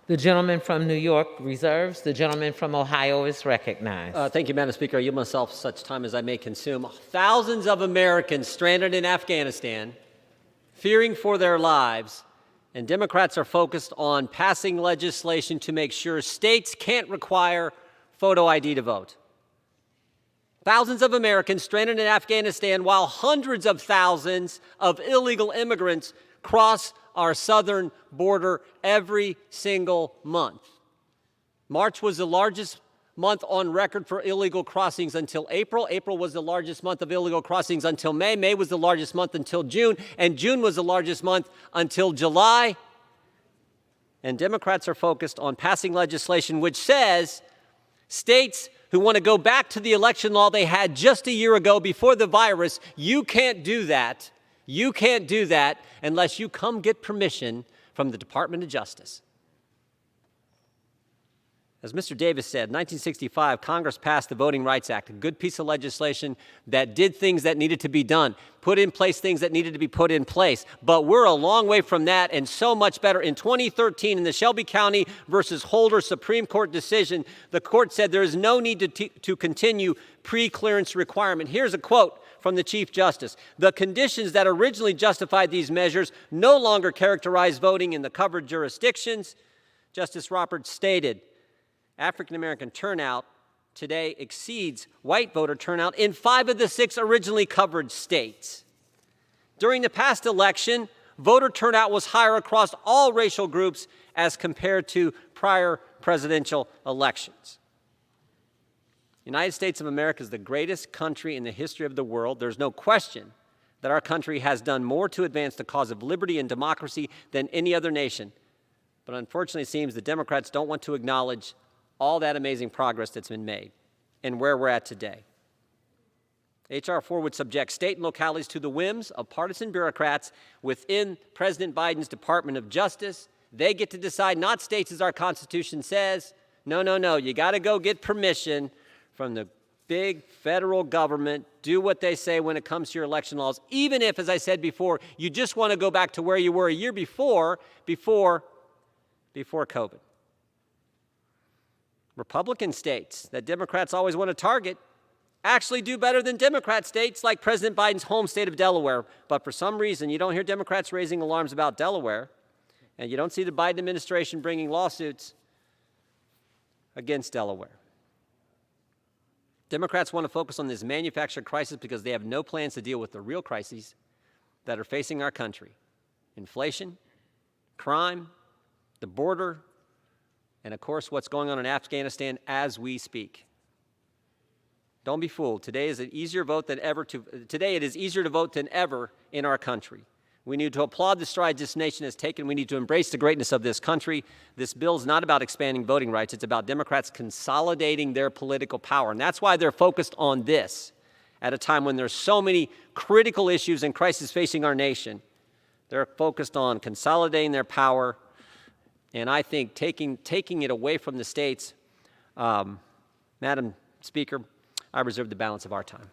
The gentleman from New York reserves. The gentleman from Ohio is recognized. Thank you, Madam Speaker. I yield myself such time as I may consume. Thousands of Americans stranded in Afghanistan, fearing for their lives, and Democrats are focused on passing legislation to make sure states can't require photo ID to vote. Thousands of Americans stranded in Afghanistan while hundreds of thousands of illegal immigrants cross our southern border every single month. March was the largest month on record for illegal crossings until April. April was the largest month of illegal crossings until May. May was the largest month until June. And June was the largest month until July. And Democrats are focused on passing legislation which says states who want to go back to the election law they had just a year ago before the virus, you can't do that. You can't do that unless you come get permission from the Department of Justice. As Mr. Davis said, in 1965, Congress passed the Voting Rights Act, a good piece of legislation that did things that needed to be done, put in place things that needed to be put in place. But we're a long way from that and so much better. In 2013, in the Shelby County versus Holder Supreme Court decision, the court said there is no need to continue pre-clearance requirement. Here's a quote from the Chief Justice. The conditions that originally justified these measures no longer characterize voting in the covered jurisdictions. Justice Roberts stated, African-American turnout today exceeds white voter turnout in 5 of the 6 originally covered states. During the past election, voter turnout was higher across all racial groups as compared to prior presidential elections. The United States of America is the greatest country in the history of the world. There's no question that our country has done more to advance the cause of liberty and democracy than any other nation. But unfortunately, it seems the Democrats don't want to acknowledge all that amazing progress that's been made and where we're at today. H.R. 4 would subject state and localities to the whims of partisan bureaucrats within President Biden's Department of Justice. They get to decide, not states, as our Constitution says. No, no, no. You got to go get permission from the big federal government. Do what they say when it comes to your election laws, even if, as I said before, you just want to go back to where you were a year before COVID. Republican states that Democrats always want to target actually do better than Democrat states like President Biden's home state of Delaware. But for some reason, you don't hear Democrats raising alarms about Delaware, and you don't see the Biden administration bringing lawsuits against Delaware. Democrats want to focus on this manufactured crisis because they have no plans to deal with the real crises that are facing our country. Inflation, crime, the border, and of course, what's going on in Afghanistan as we speak. Don't be fooled. Today it is easier to vote than ever in our country. We need to applaud the strides this nation has taken. We need to embrace the greatness of this country. This bill is not about expanding voting rights. It's about Democrats consolidating their political power. And that's why they're focused on this at a time when there's so many critical issues and crises facing our nation. They're focused on consolidating their power. And I think taking it away from the states, Madam Speaker, I reserve the balance of our time.